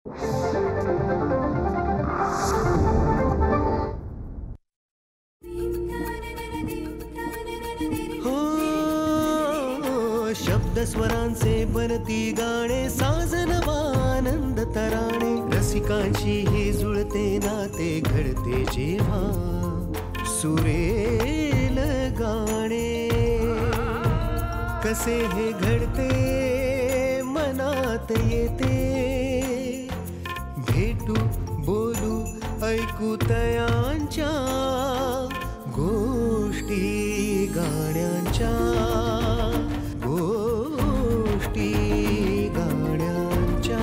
शब्द स्वरांचे बनती गाणे, साजनवानंद तराणे, रसिकांची हे जुळते नाते घडते जेव्हा सुरेल गाणे. कसे हे घडते मनात येते, भेटू बोलू ऐकू तयांच्या गोष्टी गाण्यांच्या, गोष्टी गाण्यांच्या.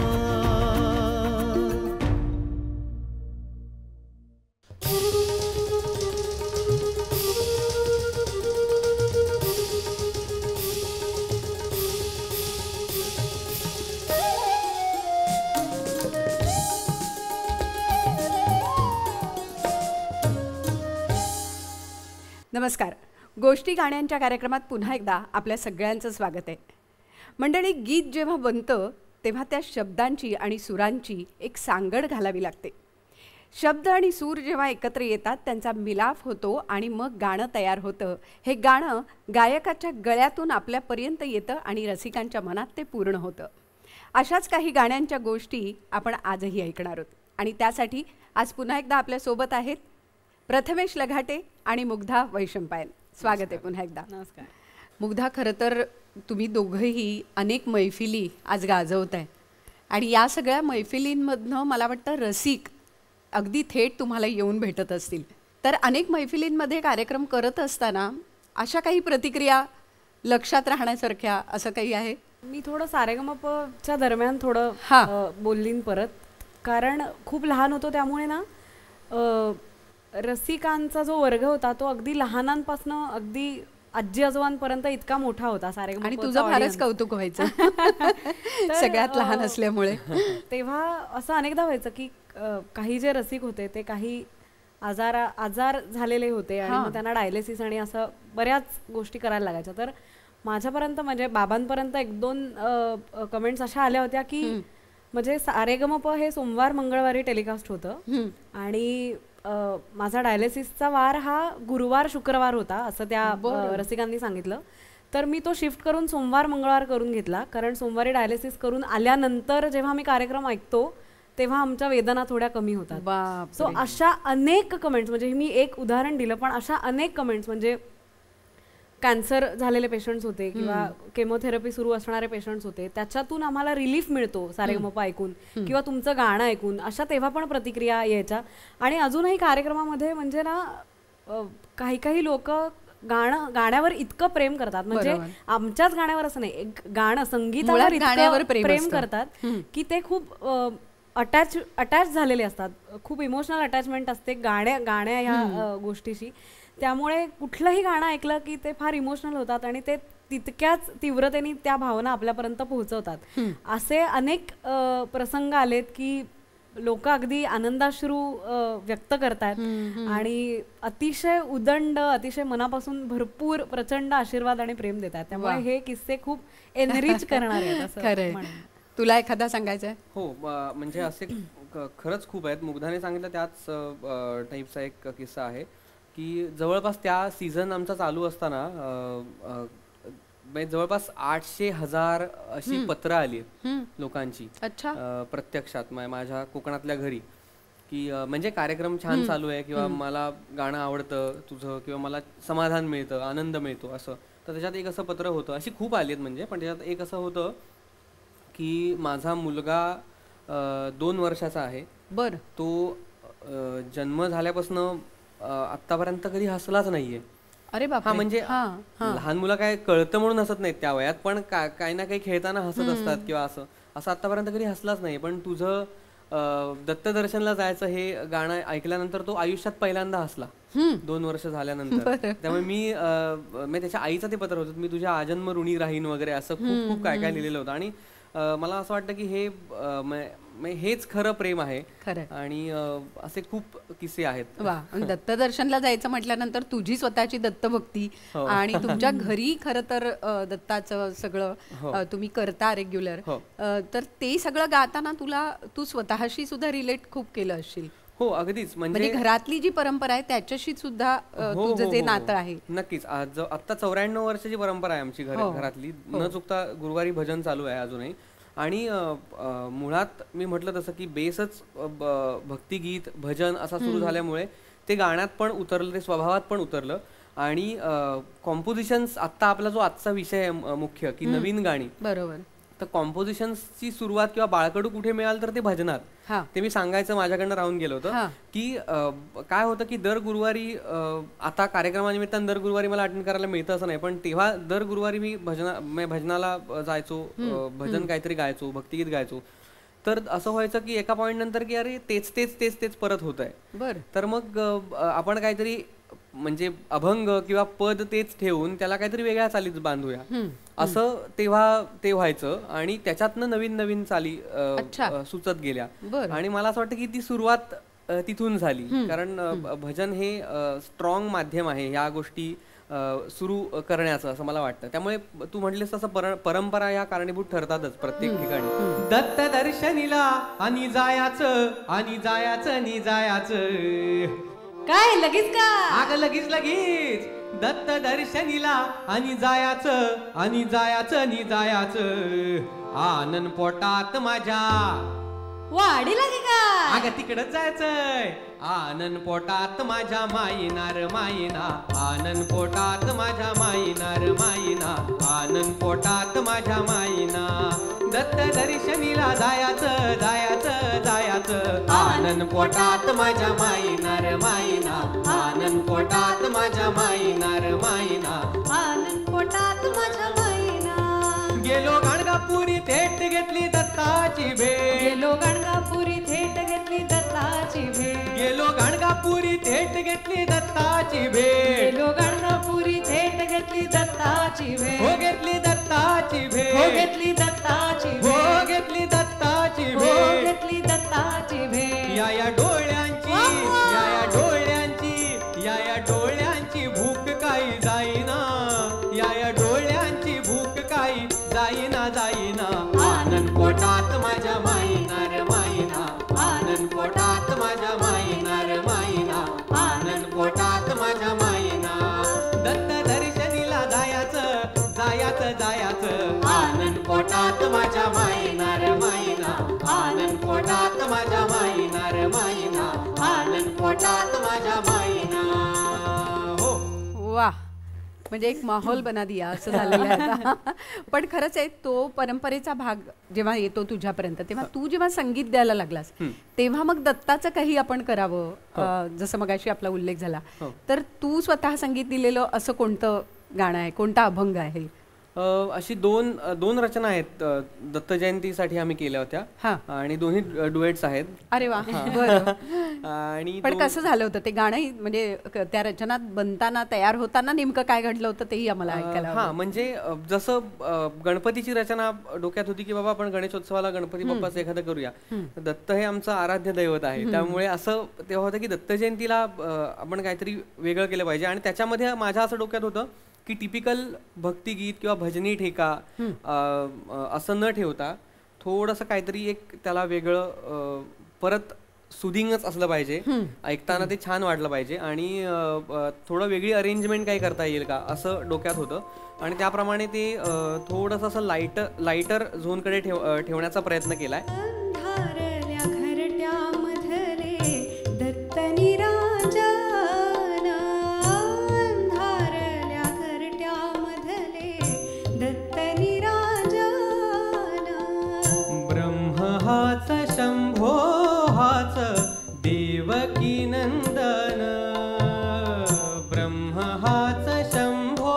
नमस्कार. गोष्टी गाण्यांच्या कार्यक्रमात पुन्हा एकदा आपल्या सगळ्यांचं स्वागत आहे. मंडळी, गीत जेव्हा बनतं तेव्हा त्या शब्दांची आणि सुरांची एक सांगड घालावी लागते. शब्द आणि सूर जेव्हा एकत्र येतात त्यांचा मिलाफ होतो आणि मग गाणं तयार होतं. हे गाणं गायकाच्या गळ्यातून आपल्यापर्यंत येतं आणि रसिकांच्या मनात ते पूर्ण होतं. अशाच काही गाण्यांच्या गोष्टी आपण आजही ऐकणार आहोत आणि त्यासाठी आज पुन्हा एकदा आपल्यासोबत आहेत प्रथमेश लघाटे आणि मुग्धा वैशंपायन. स्वागत आहे पुन्हा एकदा. नमस्कार. मुग्धा, खरं तर तुम्ही दोघंही अनेक मैफिली आज गाजवत आहे आणि या सगळ्या मैफिलींमधनं मला वाटतं रसिक अगदी थेट तुम्हाला येऊन भेटत असतील. तर अनेक मैफिलींमध्ये कार्यक्रम करत असताना अशा काही प्रतिक्रिया लक्षात राहण्यासारख्या असं काही आहे? मी थोडं सारेगमपच्या दरम्यान थोडं बोललीन परत, कारण खूप लहान होतो त्यामुळे ना रसिकांचा जो वर्ग होता तो अगदी लहानांपासून अगदी आजी आजोबांपर्यंत इतका मोठा होता सारेगम. आणि तुझं फारच कौतुक व्हायचं सगळ्यात लहान असल्यामुळे. तेव्हा असं अनेकदा व्हायचं की काही जे रसिक होते ते काही आजार झालेले होते आणि मग त्यांना डायलिसिस आणि असं बऱ्याच गोष्टी करायला लागायच्या. तर माझ्यापर्यंत म्हणजे बाबांपर्यंत एक दोन कमेंट्स अशा आल्या होत्या की म्हणजे सारेगमप हे सोमवार मंगळवारी टेलिकास्ट होतं आणि माझा डायलिसिसचा वार हा गुरुवार शुक्रवार होता असं त्या रसिकांनी सांगितलं. तर मी तो शिफ्ट करून सोमवार मंगळवार करून घेतला, कारण सोमवारी डायलिसिस करून आल्यानंतर जेव्हा मी कार्यक्रम ऐकतो तेव्हा आमच्या वेदना थोड्या कमी होतात. सो अशा अनेक कमेंट्स, म्हणजे मी एक उदाहरण दिलं पण अशा अनेक कमेंट्स, म्हणजे कॅन्सर झालेले पेशंट्स होते किंवा केमोथेरपी सुरू असणारे पेशंट्स होते, त्याच्यातून आम्हाला रिलीफ मिळतो सारेगमप ऐकून किंवा तुमचं गाणं ऐकून, अशा तेव्हा पण प्रतिक्रिया यायच्या. आणि अजूनही कार्यक्रमामध्ये म्हणजे ना काही काही लोक गाण्यावर इतकं प्रेम करतात, म्हणजे आमच्याच गाण्यावर असं नाही, गाणं संगीतावर इतकं प्रेम करतात की ते खूप अटॅच झालेले असतात. खूप इमोशनल अटॅचमेंट असते गाण्या ह्या गोष्टीशी. त्यामुळे कुठलंही गाणं ऐकलं की ते फार इमोशनल होतात आणि ते तितक्याच तीव्रतेने त्या भावना आपल्यापर्यंत पोहोचवतात. असे अनेक प्रसंग आलेत की लोक अगदी आनंदाश्रू व्यक्त करतात आणि अतिशय उदंड, अतिशय मनापासून भरपूर प्रचंड आशीर्वाद आणि प्रेम देतात. त्यामुळे हे किस्से खूप एनरिच करणारे आहेत. खरंय. तुला एखादा सांगायचं आहे? हो, म्हणजे असे खरंच खूप आहेत. मुग्धाने सांगितलं त्याच टाईपचा एक किस्सा आहे की जवळपास त्या सीझन आमचा चालू असताना जवळपास 800,000 अशी पत्र आली लोकांची प्रत्यक्षात माझ्या कोकणातल्या घरी की म्हणजे कार्यक्रम छान चालू आहे किंवा मला गाणं आवडतं तुझं किंवा मला समाधान मिळतं, आनंद मिळतो असं. तर त्याच्यात एक असं पत्र होतं, अशी खूप आली आहेत म्हणजे, पण त्याच्यात एक असं होतं की माझा मुलगा 2 वर्षाचा आहे. बरं. तो जन्म झाल्यापासून आतापर्यंत कधी हसलाच नाहीये. अरे बापरे. हा, म्हणजे लहान मुलं काय कळतं म्हणून हसत नाहीत त्या वयात, पण काही ना काही खेळताना हसत असतात किंवा असं आतापर्यंत कधी हसलाच नाही. पण तुझं दत्तदर्शनला जायचं हे गाणं ऐकल्यानंतर तो आयुष्यात पहिल्यांदा हसला 2 वर्ष झाल्यानंतर. त्यामुळे मी त्याच्या आईचं ते पत्र होतं, मी तुझ्या आजन्म ऋणी राहीन वगैरे असं खूप खूप काय काय लिहिलेलं होतं. आणि मला असं वाटतं की हे हेच खरं प्रेम आहे. खरं. आणि असे खूप किस्से आहेत. वा. दत्तदर्शनला जायचं म्हटल्यानंतर तुझी स्वतःची दत्तभक्ती आणि तुमच्या घरी खरं तर दत्ताचं सगळं तुम्ही करता रेग्युलर, तर ते सगळं गाताना तू स्वतःशी सुद्धा रिलेट खूप केलं असशील. हो अगदीच. म्हणजे घरातली जी परंपरा आहे त्याच्याशी सुद्धा तुझं जे नातं आहे. नक्कीच. आता 94 वर्षाची परंपरा आहे आमची घरातली. न चुकता गुरुवारी भजन चालू आहे अजूनही. आणि मुळात मी म्हटलं तसं की बेसच भक्तिगीत भजन असा सुरू झाल्यामुळे ते गाण्यात पण उतरलं, ते स्वभावात पण उतरलं. आणि कॉम्पोजिशन्स, आत्ता आपला जो आजचा विषय आहे मुख्य की नवीन गाणी, बरोबर, तर कॉम्पोजिशन्सची सुरुवात किंवा बाळकडू कुठे मिळाल तर ते भजनात. ते मी सांगायचं माझ्याकडनं राहून गेलं होतं की काय होतं की दर गुरुवारी, आता कार्यक्रमानिमित्तानं दर गुरुवारी मला अटेंड करायला मिळतं असं नाही, पण तेव्हा दर गुरुवारी मी भजनाला जायचो, भजन काहीतरी गायचो, भक्तिगीत गायचो. तर असं व्हायचं की एका पॉईंट नंतर की अरे तेच तेच तेच तेच परत होत आहे. तर मग आपण काहीतरी म्हणजे अभंग किंवा पद तेच ठेवून त्याला काहीतरी वेगळ्या चालीत बांधूया असं तेव्हा ते व्हायचं. आणि त्याच्यातनं नवीन नवीन चाली सुचत गेल्या. आणि मला असं वाटतं की ती सुरुवात तिथून झाली, कारण भजन हे स्ट्रॉंग माध्यम आहे ह्या गोष्टी सुरू करण्याचं, असं मला वाटतं. त्यामुळे तू म्हटलीस तसं परंपरा ह्या कारणीभूत ठरतातच प्रत्येक ठिकाणी. दत्त दर्शनीला आणि जायाचं आणि जायाचं नि जायाचं. काय लगेच का? अग लगेच दत्त दर्शनीला आणि जायाचं नि जायाचं. आनंद पोटात माझ्या वाढी लागे का? अग तिकडच जायचंय. आनंद पोटात माझ्या माईनार माईना, आनंद पोटात माझ्या माईनार माईना, आनंद पोटात माझ्या माईना. दत्त दर्शनीला जायाचं जायाचं जायाचं. आनंद पोटात माझ्या माईनार माईना, आनंद पोटात माझ्या माईनार माईना, आनंद पोटात माझ्या माईना. गेलो गाणगापुरी थेट घेतली दत्ताची भेट. गेलो गाणगापुरी थेट घेतली दत्ताची भेट. गेलो गाणगापुरी थेट घेतली दत्ताची भेट. गेलो गाणगापुरी थेट घेतली दत्ताची भेट. हो घेतली दत्ताची भेट. हो घेतली दत्ताची हो भेट. घेतली दत्ताची हो भेट. घेतली दत्ताची भेट. या डोळ्यांची या डोळ्यांची या डोळ्यांची भूक काही जाईना. या डोळ्यांची भूक काही जाईना जाईना. आनंद पोटात माझ्या माईनार माईना, आनंद पोटात माझ्या माईनार माईना, आनंद पोटात माझ्या माईना. दत्त दर्शनीला जायाचं जायाचं जायाचं. आनंद पोटात माझ्या माईनार माईना, आनंद पोटात माझ्या माईनार माईना, आनंद पोटात माझ्या माईना. हो वा. म्हणजे एक माहोल बना दिया असं झालेलं आहे. पण खरंच आहे, तो परंपरेचा भाग जेव्हा येतो तुझ्यापर्यंत, तेव्हा तू जेव्हा संगीत द्यायला लागलास तेव्हा मग दत्ताचं काही आपण करावं, जसं मगाशी आपला उल्लेख झाला, तर तू स्वतः संगीत दिलेलं असं कोणतं गाणं आहे, कोणता अभंग आहे? अशी दोन रचना आहेत दत्त जयंतीसाठी आम्ही केल्या होत्या आणि दोन्ही डुएट्स आहेत. अरे वा. आणि पण कसं झालं होतं ते गाणं, म्हणजे त्या रचना बनताना तयार होताना नेमकं काय घडलं होतं तेही आम्हाला ऐकायला. म्हणजे जसं गणपतीची रचना डोक्यात होती की बाबा आपण गणेशोत्सवाला गणपती बाप्पाचं एखादं करूया, दत्त हे आमचं आराध्य दैवत आहे, त्यामुळे असं तेव्हा होतं की दत्त जयंतीला आपण काहीतरी वेगळं केलं पाहिजे. आणि त्याच्यामध्ये माझ्या असं डोक्यात होतं की टिपिकल भक्तिगीत किंवा भजनी ठेका असं न ठेवता थोडंसं काहीतरी एक त्याला वेगळं परत सुदिंगच असलं पाहिजे, ऐकताना ते छान वाटलं पाहिजे आणि थोडं वेगळी अरेंजमेंट काही करता येईल का असं डोक्यात होतं. आणि त्याप्रमाणे ते थोडंसं असं लाईटर झोनकडे ठेवण्याचा प्रयत्न केलाय. हाच शंभो हाच देवकी नंदन. ब्रह्म हाच शंभो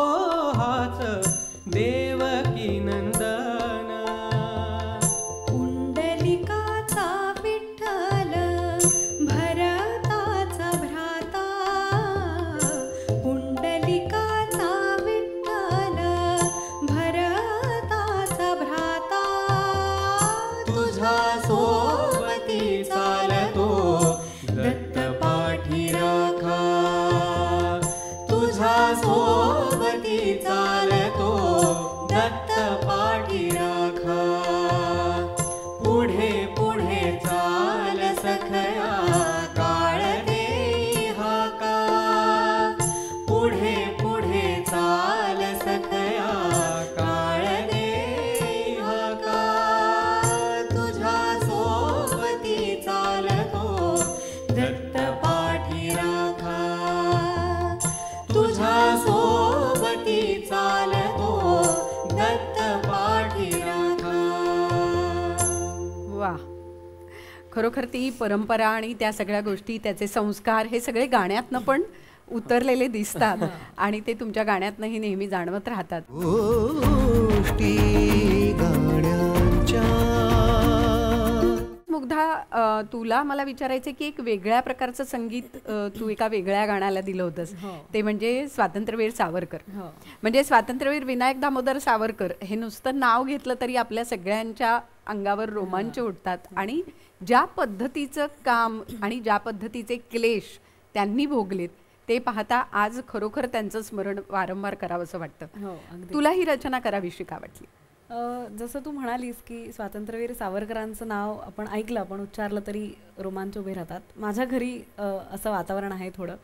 हाच देवकी नंदन. कुंडली खरोखर ती परंपरा आणि त्या सगळ्या गोष्टी, त्याचे संस्कार हे सगळे गाण्यातनं पण उतरलेले दिसतात आणि ते तुमच्या गाण्यातनंही नेहमी जाणवत राहतात. मुग्धा, तुला मला विचारायचं की एक वेगळ्या प्रकारचं संगीत तू एका वेगळ्या गाण्याला दिलं होतंस, ते म्हणजे स्वातंत्र्यवीर सावरकर. म्हणजे स्वातंत्र्यवीर विनायक दामोदर सावरकर हे नुसतं नाव घेतलं तरी आपल्या सगळ्यांच्या अंगावर रोमांच उठतात. आणि ज्या पद्धतीचं काम आणि ज्या पद्धतीचे क्लेश त्यांनी भोगलेत ते पाहता आज खरोखर त्यांचं स्मरण वारंवार करावंसं वाटतं. तुला ही रचना करावीशी का वाटली? जसं तू म्हणालीस की स्वातंत्र्यवीर सावरकरांचं नाव आपण ऐकलं, आपण उच्चारलं तरी रोमांच उभे राहतात. माझ्या घरी असं वातावरण आहे थोडं,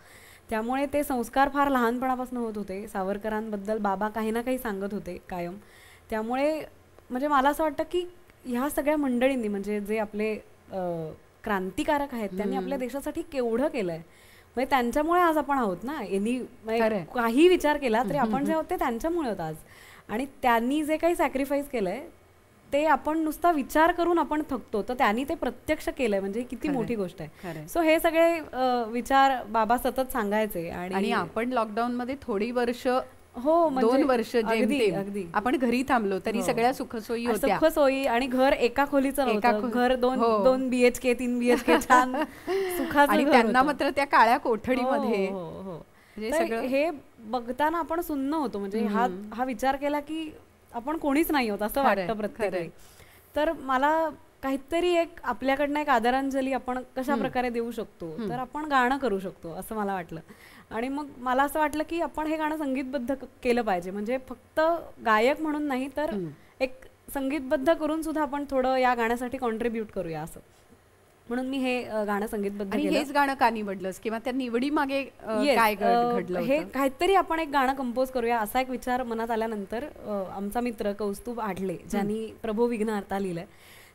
त्यामुळे ते संस्कार फार लहानपणापासून होत होते. सावरकरांबद्दल बाबा काही ना काही सांगत होते कायम. त्यामुळे म्हणजे मला असं वाटतं की ह्या सगळ्या मंडळींनी, म्हणजे जे आपले क्रांतिकारक आहेत, त्यांनी आपल्या देशासाठी केवढं केलं आहे. म्हणजे त्यांच्यामुळे आज आपण आहोत ना. काही विचार केला तरी आपण जे आहोत ते त्यांच्यामुळे होत आज. आणि त्यांनी जे काही सॅक्रिफाईस केलंय ते आपण नुसता विचार करून आपण थकतो, तर त्यांनी ते प्रत्यक्ष केलंय म्हणजे किती मोठी गोष्ट आहे. सो हे सगळे विचार बाबा सतत सांगायचे. आणि आपण लॉकडाऊन मध्ये थोडी वर्ष, 2 वर्ष अगदी आपण घरी थांबलो तरी सगळ्या सुखसोयी होत्या. सुखसोयी आणि घर एका खोलीचं नव्हतं, घर 2 BHK 3 BHK छान सुखाचं. आणि त्यांना मात्र त्या काळ्या कोठडीमध्ये हे बघताना आपण सुन्न होतो. म्हणजे हा विचार केला की आपण कोणीच नाही होत असं वाटतं प्रत्येक. तर मला काहीतरी एक आपल्याकडनं एक आदरांजली आपण कशा प्रकारे देऊ शकतो, तर आपण गाणं करू शकतो असं मला वाटलं. आणि मग मला असं वाटलं की आपण हे गाणं संगीतबद्ध केलं पाहिजे. म्हणजे फक्त गायक म्हणून नाही, तर एक संगीतबद्ध करून सुद्धा आपण थोडं या गाण्यासाठी कॉन्ट्रीब्यूट करूया असं म्हणून मी हे गाणं संगीतबद्ध केलं. हेच गाणं का निवडलंस किंवा त्या निवडी मागे काय घडलं? हे काहीतरी आपण एक गाणं कंपोज करूया असा एक विचार मनात आल्यानंतर आमचा मित्र कौस्तुभ आढले, ज्यांनी प्रभो विघ्नहर्ता लिहिलंय,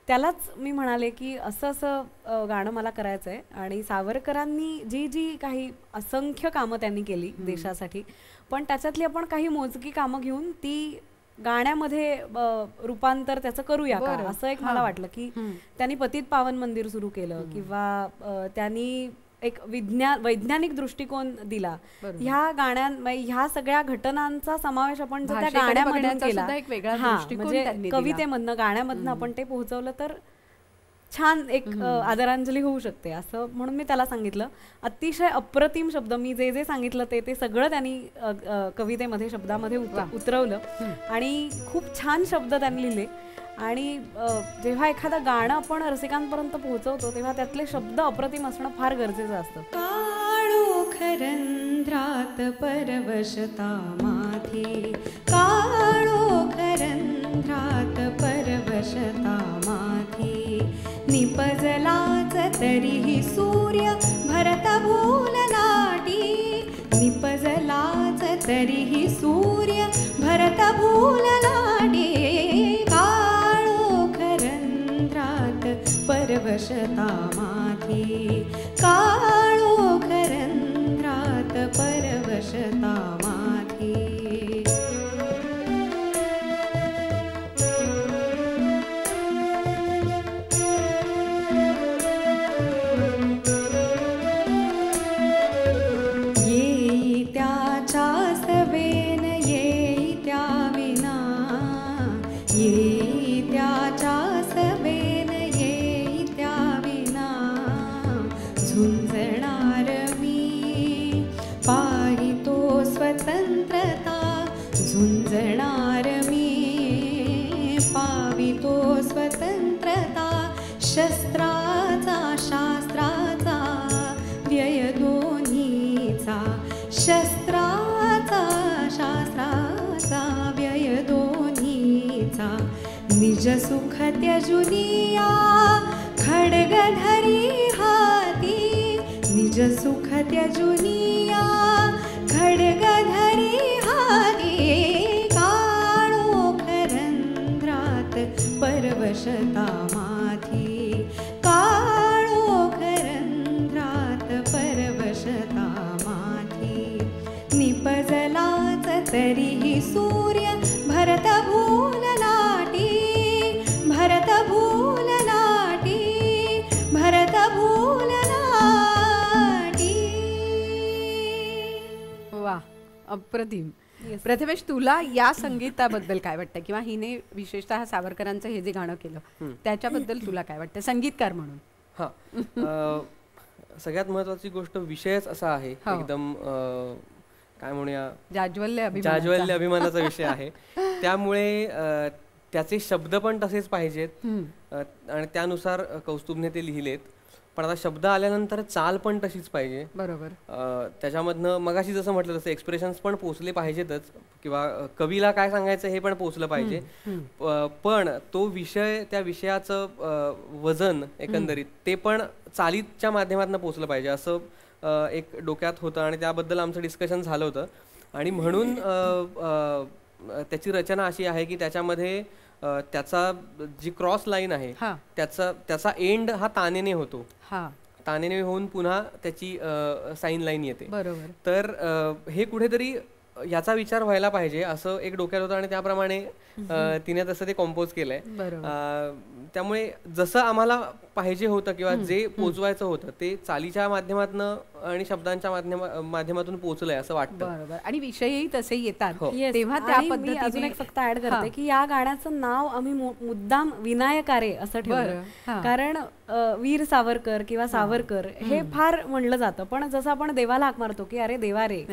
त्यालाच मी म्हणाले की असं गाणं मला करायचं आहे. आणि सावरकरांनी जी काही असंख्य कामं त्यांनी केली देशासाठी, पण त्याच्यातली आपण काही मोजकी कामं घेऊन ती गाण्यामध्ये रूपांतर त्याचं करूया का, असं एक मला वाटलं. की त्यांनी पतित पावन मंदिर सुरू केलं, किंवा त्यांनी एक वैज्ञानिक दृष्टिकोन दिला. ह्या सगळ्या घटनांचा समावेश आपण जर त्या गाण्यामधून केला, म्हणजे कवितेमधनं गाण्यामधनं आपण ते पोहोचवलं तर छान एक आदरांजली होऊ शकते असं म्हणून मी त्याला सांगितलं. अतिशय अप्रतिम शब्द, मी जे सांगितलं ते सगळं त्यांनी कवितेमध्ये शब्दामध्ये उतरवलं आणि खूप छान शब्द त्यांनी लिहिले. आणि जेव्हा एखादं गाणं आपण रसिकांपर्यंत पोहोचवतो तेव्हा त्यातले शब्द अप्रतिम असणं फार गरजेचं असतं. काळोखरंध्रात परवशता माथी, काळोखरंध्रात परवशता माथी, निपजलाच तरीही सूर्य भरत भूलनाटी, निपजलाच तरीही सूर्य भरत भूलनाटी, काळोखरंध्रात परवशता माथी, काळोखरंध्रात परवशता माथी. झुंजणार मी पावितो स्वतंत्रता, शस्त्राचा शास्त्राचा व्यय दोन्हीचा, शस्त्राचा शास्त्राचा व्यय दोन्हीचा, निज सुख त्यजुनिया खड्ग धरी हाती, निज सुख त्यजुनिया खड्ग धरी हाती, काळोखरंध्रात परवशता माथी, काळोखरंध्रात परवशता माथी, निपजलाच तरीही सूर्य भरत भूलनाटी, भरत भूलनाटी, अप्रतिम. प्रथमेश, तुला या संगीताबद्दल काय वाटतं, किंवा हिने विशेषतः सावरकरांचं हे जे गाणं केलं त्याच्याबद्दल तुला काय वाटतं संगीतकार म्हणून? सगळ्यात महत्वाची गोष्ट विषयच असा आहे, एकदम काय म्हणूया, जाज्वल्य अभिमानाचा विषय आहे. त्यामुळे त्याचे शब्द पण तसेच पाहिजेत आणि त्यानुसार कौस्तुभने ते लिहिलेत. पण आता शब्द आल्यानंतर चाल पण तशीच पाहिजे. बरोबर. त्याच्यामधनं मगाशी जसं म्हटलं तसं एक्सप्रेशन्स पण पोचले पाहिजेतच, किंवा कवीला काय सांगायचं हे पण पोचलं पाहिजे. पण तो विषय, त्या विषयाचं वजन एकंदरीत ते पण चालीच्या माध्यमातून पोचलं पाहिजे असं एक डोक्यात होतं आणि त्याबद्दल आमचं डिस्कशन झालं होतं. आणि म्हणून त्याची रचना अशी आहे की त्याच्यामध्ये त्याचा जी क्रॉस लाईन आहे त्याचा एंड हा तानेने होतो, तानेने होऊन पुन्हा त्याची साईन लाईन येते. बरोबर. तर हे कुठेतरी याचा विचार व्हायला पाहिजे असं एक डोक्यात होतं आणि त्याप्रमाणे तिने तसं ते कंपोज केलंय. त्यामुळे जसं आम्हाला पाहिजे होतं किंवा जे पोचवायचं होतं ते चालीच्या माध्यमातून आणि शब्दांच्या माध्यमातून पोचलंय असं वाटतं. बरोबर. आणि विषयही तसे येतात तेव्हा त्या पद्धतीने. अजून एक फक्त ऍड करते की या गाण्याचं नाव आम्ही मुद्दाम विनायकारे असं ठेवलं, कारण वीर सावरकर किंवा सावरकर हे फार म्हणलं जातं, पण जसं आपण देवाला हाक मारतो की अरे देवा रे,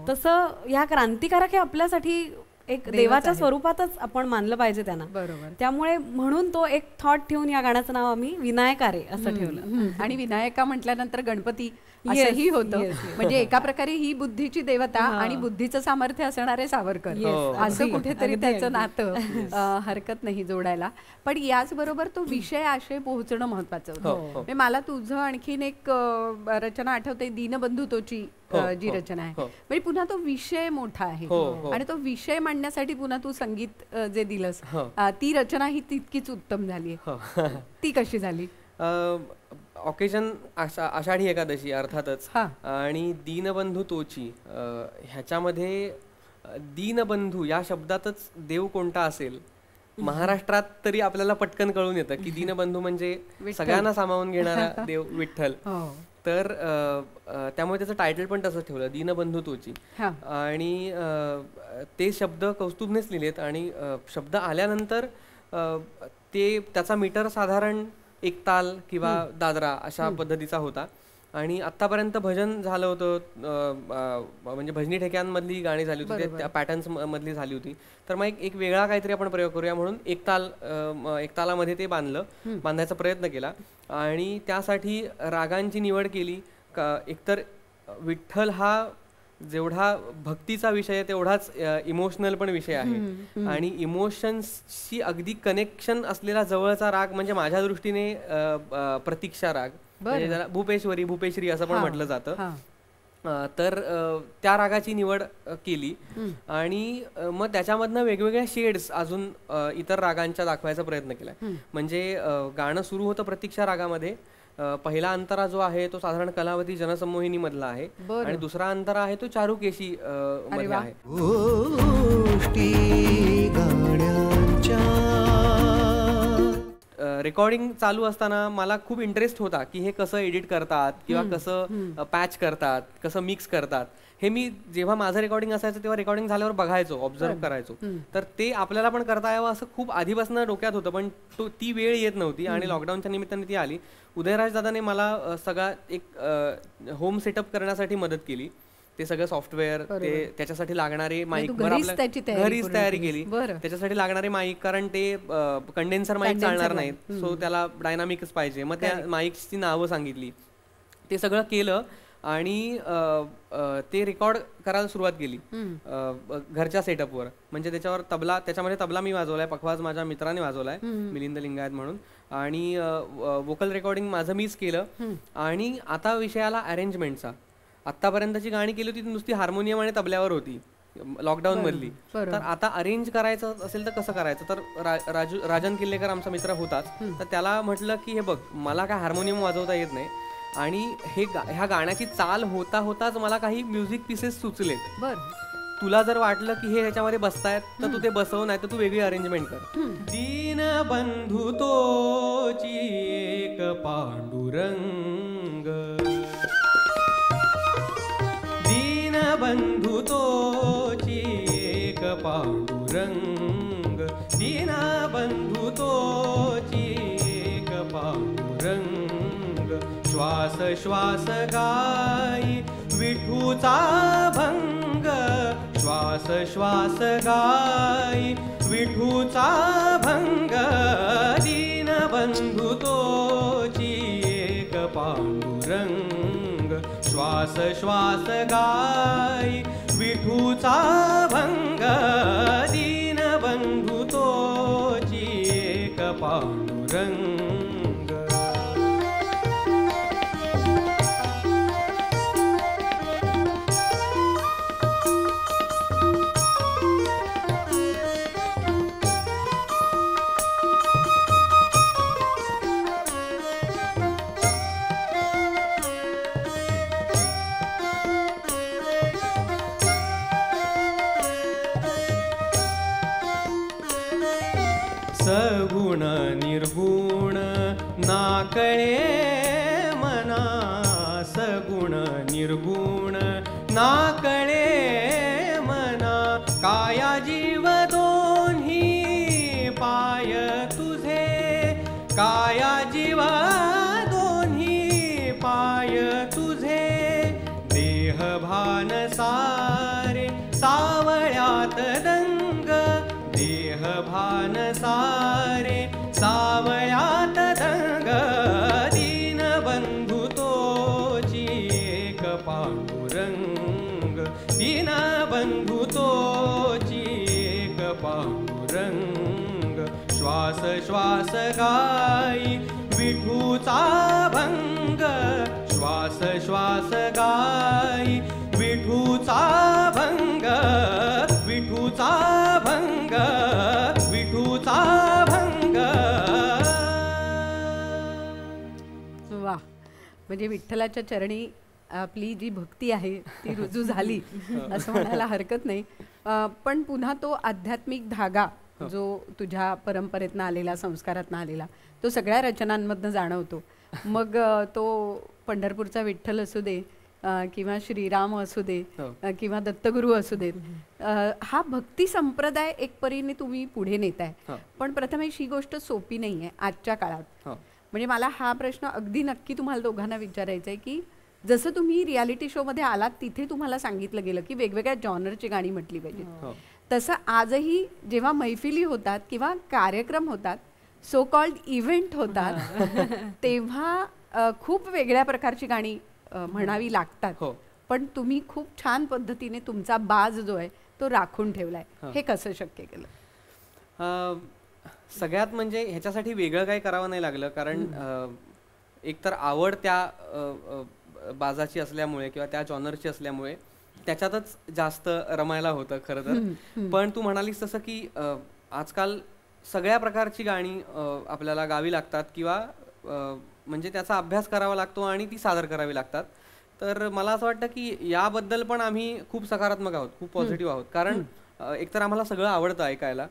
तसं या क्रांतिकारक हे आपल्यासाठी एक देवाच्या स्वरूपातच आपण मानलं पाहिजे त्यांना. बरोबर. त्यामुळे म्हणून तो एक थॉट ठेवून या गाण्याचं नाव आम्ही विनायकारे असं ठेवलं. आणि विनायका म्हटल्यानंतर गणपती असंही होतं. म्हणजे एका प्रकारे ही बुद्धीची देवता आणि बुद्धीचं सामर्थ्य असणारे सावरकर, असं कुठेतरी त्याचं नातं हरकत नाही जोडायला. पण याचबरोबर तो विषय आशय पोहोचणं महत्वाचं होतं. मला तुझं आणखीन एक रचना आठवते, दीनबंधुतोची जी रचना आहे. म्हणजे पुन्हा तो विषय मोठा आहे आणि तो विषय मांडण्यासाठी पुन्हा तू संगीत जे दिलंस, ती रचना ही तितकीच उत्तम झाली. ती कशी झाली? ऑकेजन आषाढी एकादशी अर्थातच. आणि दीनबंधू तोची, ह्याच्यामध्ये दीनबंधू या शब्दातच देव कोणता असेल महाराष्ट्रात तरी आपल्याला पटकन कळून येतं की दीनबंधू म्हणजे सगळ्यांना सामावून घेणारा देव विठ्ठल. तर त्यामुळे त्याचं टायटल पण तसं ठेवलं, दीनबंधू तोची. आणि ते शब्द कौस्तुभनेच लिहिलेत आणि शब्द आल्यानंतर ते त्याचा मीटर साधारण एक ताल किंवा दादरा अशा पद्धतीचा होता. आणि आतापर्यंत भजन झालं होतं, म्हणजे भजनी ठेक्यांमधली गाणी झाली होती, त्या पॅटर्न्स मधली झाली होती. तर मग एक वेगळा काहीतरी आपण प्रयोग करूया म्हणून एक तालामध्ये ते बांधायचा प्रयत्न केला. आणि त्यासाठी रागांची निवड केली. एकतर विठ्ठल हा जेवढा भक्तीचा विषय आहे तेवढाच इमोशनल पण विषय आहे आणि इमोशन्सशी अगदी कनेक्शन असलेला जवळचा राग म्हणजे माझ्या दृष्टीने प्रतीक्षा राग, म्हणजे त्याला भूपेश्वरी असं पण म्हटलं जातं. तर त्या रागाची निवड केली आणि मग त्याच्यामधनं वेगवेगळ्या शेड्स अजून इतर रागांच्या दाखवायचा प्रयत्न केला. म्हणजे गाणं सुरू होतं प्रतीक्षा रागामध्ये. पहिला अंतरा जो आहे तो साधारण कलावती जनसंमोहिनी मधला आहे आणि दुसरा अंतरा आहे तो चारुकेशी मध्ये आहे. रेकॉर्डिंग चालू असताना मला खूप इंटरेस्ट होता की हे कसं एडिट करतात किंवा कसं पॅच करतात, कसं मिक्स करतात. हे मी जेव्हा माझं रेकॉर्डिंग असायचं तेव्हा रेकॉर्डिंग झाल्यावर बघायचो, ऑब्झर्व करायचो. तर ते आपल्याला पण करता यावं असं खूप आधीपासून डोक्यात होतं, पण ती वेळ येत नव्हती आणि लॉकडाऊनच्या निमित्ताने ती आली. उदयराज दादाने मला सगळा एक होम सेटअप करण्यासाठी मदत केली. ते सगळं सॉफ्टवेअर, ते त्याच्यासाठी लागणारे माईक घरीच तयारी केली. त्याच्यासाठी लागणारे माईक, कारण ते कंडेन्सर माईक चालणार नाहीत, सो त्याला डायनामिकच पाहिजे. मग त्या माईक्सची नावं सांगितली, ते सगळं केलं आणि ते रेकॉर्ड करायला सुरुवात केली घरच्या सेटअपवर. म्हणजे त्याच्यामध्ये तबला मी वाजवलाय, पखवाज माझ्या मित्राने वाजवलाय, मिलिंद लिंगायत म्हणून. आणि वोकल रेकॉर्डिंग माझं मीच केलं. आणि आता विषयाला अरेंजमेंटचा. आतापर्यंतची गाणी केली होती ती नुसती हार्मोनियम आणि तबल्यावर होती लॉकडाऊन मधली. तर आता अरेंज करायचं असेल तर कसं करायचं, तर राजन किल्लेकर आमचा मित्र होताच, तर त्याला म्हटलं की हे बघ, मला काय हार्मोनियम वाजवता येत नाही आणि ह्या गाण्याची चाल होता होताच मला काही म्युझिक पीसेस सुचलेत. तुला जर वाटलं की हे ह्याच्यामध्ये बसतायत तर तू ते बसव, नाही तर तू वेगळी अरेंजमेंट कर. दीनबंधू तोची एक पांडुरंग, दीनबंधू तो श्वास श्वास गाई विठूचा भंग श्वास श्वास गाई विठूचा भंग दीनबंधू तोची एक पांडुरंग श्वास श्वास गाई विठूचा भंग दीनबंधू तोची एक पांडुरंग सगुण निर्गुण नाकळे मना सगुण निर्गुण नाकळे मना काया जीव दोन्ही पाय तुझे काया जीव दोन्ही पाय तुझे देह भान सारे सावळ्यात दंग देह भान सारे सावळ्यात दंग दीनबंधू तोची एक पांडुरंग दीनबंधू तोची एक पांडुरंग श्वास श्वास गाई विठूचा भंग श्वास श्वास गाई विठूचा भंग विठूचा भंग विठूचा भंग. वा, म्हणजे विठ्ठलाच्या चरणी आपली जी भक्ती आहे ती रुजू झाली असं म्हणायला हरकत नाही. पण पुन्हा तो आध्यात्मिक धागा जो तुझ्या परंपरेतनं आलेला संस्कारातनं आलेला तो सगळ्या रचनांमधनं जाणवतो. मग तो पंढरपूरचा विठ्ठल असू दे किंवा श्रीराम असू दे किंवा दत्तगुरू असू देत, हा भक्ती संप्रदाय एक परीने तुम्ही पुढे नेताय. पण प्रथमेश ही गोष्ट सोपी नाही आहे आजच्या काळात. म्हणजे मला हा प्रश्न अगदी नक्की तुम्हाला दोघांना विचारायचा आहे की जसं तुम्ही रियालिटी शो मध्ये आलात तिथे तुम्हाला सांगितलं गेलं की वेगवेगळ्या जॉनरची गाणी म्हटली पाहिजेत, तसं आजही जेव्हा मैफिली होतात किंवा कार्यक्रम होतात सो कॉल्ड इव्हेंट होतात तेव्हा खूप वेगळ्या प्रकारची गाणी म्हणावी लागतात. पण तुम्ही खूप छान पद्धतीने तुमचा बाज जो आहे तो राखून ठेवलाय. हे कसं शक्य केलं? सगळ्यात म्हणजे ह्याच्यासाठी वेगळं काही करावं नाही लागलं, कारण एकतर आवड त्या बाजाची असल्यामुळे किंवा त्या जॉनरची असल्यामुळे त्याच्यातच जास्त रमायला होतं खरं तर. पण तू म्हणालीस तसं की आजकाल सगळ्या प्रकारची गाणी आपल्याला गावी लागतात किंवा म्हणजे त्याचा अभ्यास करावा लागतो आणि ती सादर करावी लागतात. तर मला असं वाटतं की याबद्दल पण आम्ही खूप सकारात्मक आहोत, खूप पॉझिटिव्ह आहोत. कारण एकतर आम्हाला सगळं आवडतं ऐकायला.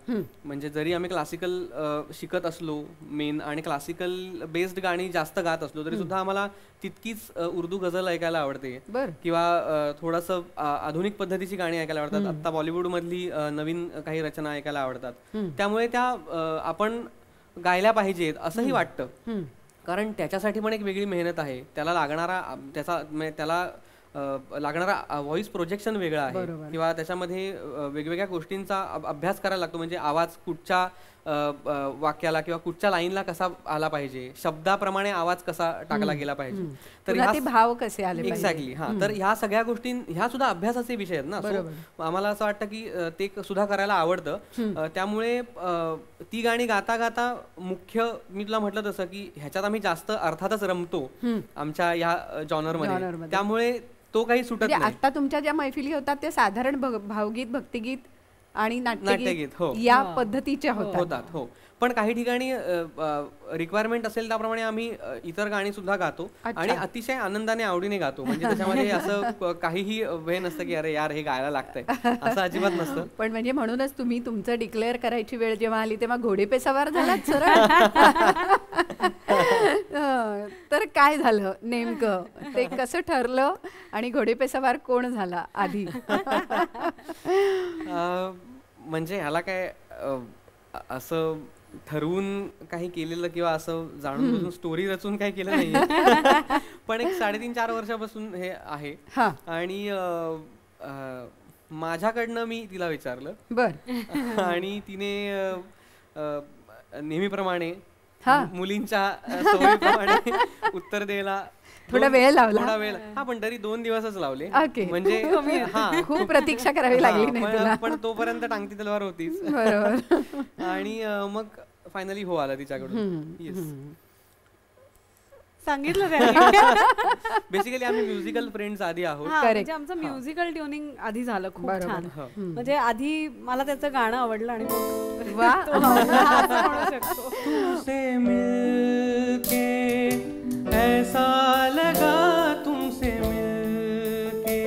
म्हणजे जरी आम्ही क्लासिकल शिकत असलो मेन आणि क्लासिकल बेस्ड गाणी जास्त गात असलो तरी सुद्धा आम्हाला तितकीच उर्दू गझल ऐकायला आवडते किंवा थोडंसं आधुनिक पद्धतीची गाणी ऐकायला आवडतात. आता बॉलिवूड मधली नवीन काही रचना ऐकायला आवडतात. त्यामुळे त्या आपण गायल्या पाहिजेत असंही वाटतं, कारण त्याच्यासाठी पण एक वेगळी मेहनत आहे. त्याला लागणारा व्हॉइस प्रोजेक्शन वेगळा आहे किंवा त्याच्यामध्ये वेगवेगळ्या गोष्टींचा अभ्यास करायला लागतो. म्हणजे आवाज कुठच्या वाक्याला किंवा कुठच्या लाईनला कसा आला पाहिजे, शब्दाप्रमाणे आवाज कसा टाकला गेला पाहिजे, तर भाव कसे आले. एक्झॅक्टली. तर ह्या सगळ्या गोष्टी ह्या सुद्धा अभ्यासाचे विषय आहेत ना. सो आम्हाला असं वाटतं की ते सुद्धा करायला आवडतं. त्यामुळे ती गाणी गाता गाता मुख्य मी तुला म्हटलं तसं की ह्याच्यात आम्ही जास्त अर्थातच रमतो आमच्या या जॉनरमध्ये, त्यामुळे तो काही सुटत नाही. आता तुमच्या ज्या मैफिली होतात त्या साधारण भावगीत, भक्तिगीत आणि नाट्यगीत या पद्धतीच्या होतात. हो, पण काही ठिकाणी रिक्वायरमेंट असेल त्याप्रमाणे आम्ही इतर गाणी सुद्धा गातो आणि अतिशय आनंदाने आवडीने गातो. म्हणजे त्याच्यामध्ये असं काहीही हे नसतं की अरे यार हे गायला लागतंय, असं अजिबात नसतं. पण म्हणजे म्हणूनच तुम्ही तुमचं डिक्लेअर करायची वेळ जेव्हा आली तेव्हा घोडे पे सवार झालात सरळ. तर काय झालं नेमकं, ते कसं ठरलं आणि घोडे पे सवार कोण झाला आधी? म्हणजे ह्याला काय असं ठरवून काही केलेलं किंवा असं जाणून बुजून स्टोरी रचून काही केलं नाही. पण एक 3.5-4 वर्षापासून हे आहे. आणि माझ्याकडनं मी तिला विचारलं. बर. आणि तिने नेहमीप्रमाणे मुलींच्या सवयीप्रमाणे उत्तर द्यायला थोडा वेळ लावला. थोडा वेळ, हा, पण तरी 2 दिवसच लावले. म्हणजे हा, खूप प्रतीक्षा करावी लागली नाही, पण तोपर्यंत टांगती तलवार होतीच. बरोबर. आणि मग फायनली हो आला तिच्याकडून. येस, सांगितलं बेसिकली आम्ही म्युझिकल फ्रेंड्स आधी आहोत. म्हणजे आमचं म्युझिकल ट्युनिंग आधी झालं खूप छान. म्हणजे आधी मला त्याचं गाणं आवडलं आणि तुमसे मिलके ऐसा लगा, तुमसे मिलके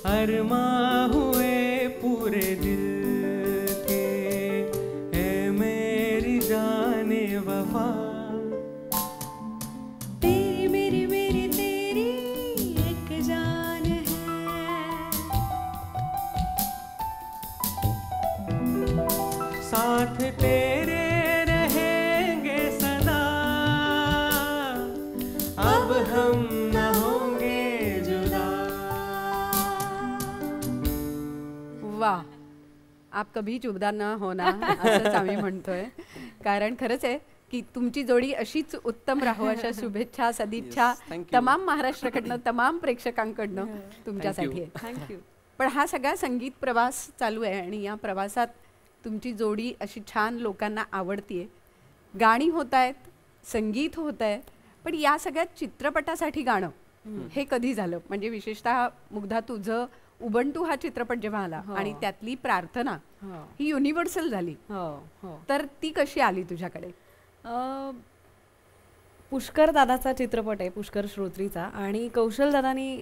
अरमा हुए पूरे दिल के, ऐ मेरी जाने वफा. तेरी मेरी मेरी तेरी एक जान है, साथ तेरे रहेंगे सदा, अब हम न होंगे जुदा. वा, आप कभी जुदा न होना असंच आम्ही म्हणतोय. कारण खरंच आहे की तुमची जोडी अशीच उत्तम राहो अशा शुभेच्छा, सदिच्छा तमाम महाराष्ट्राकडनं, तमाम प्रेक्षकांकडनं तुमच्यासाठी आहे. थँक्यू. पण हा सगळा संगीत प्रवास चालू आहे आणि या प्रवासात तुमची जोडी अशी छान लोकांना आवडतीये, गाणी होत आहेत, संगीत होत आहे. पण या सगळ्या चित्रपटासाठी गाणं हे कधी झालं? म्हणजे विशेषतः मुग्धा, तुझं उबंटू हा चित्रपट जेव्हा आला आणि त्यातली प्रार्थना ही युनिव्हर्सल झाली, तर ती कशी आली तुझ्याकडे? पुष्कर दादाचा चित्रपट आहे, पुष्कर श्रोत्रीचा, आणि कौशल दादानी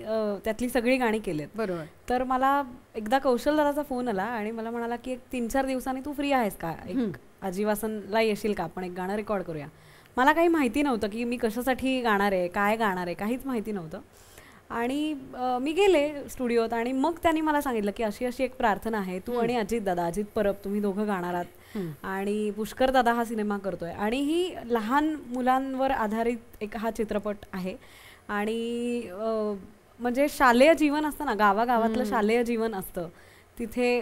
त्यातली सगळी गाणी केलीत. बरोबर. तर मला एकदा कौशल दादाचा फोन आला आणि मला म्हणाला की एक 3-4 दिवसांनी तू फ्री आहेस का, एक आजीवासनला येशील का, आपण एक गाणं रेकॉर्ड करूया. मला काही माहिती नव्हतं की मी कशासाठी गाणार आहे, काय गाणार आहे, काहीच माहिती नव्हतं. आणि मी गेले स्टुडिओत आणि मग त्यांनी मला सांगितलं की अशी अशी एक प्रार्थना आहे, तू आणि अजित दादा, अजित परब, तुम्ही दोघं गाणार आहात आणि पुष्कर दादा हा सिनेमा करतोय आणि ही लहान मुलांवर आधारित एक हा चित्रपट आहे. आणि म्हणजे शालेय जीवन असतं ना, गावागावातलं शालेय जीवन असतं, तिथे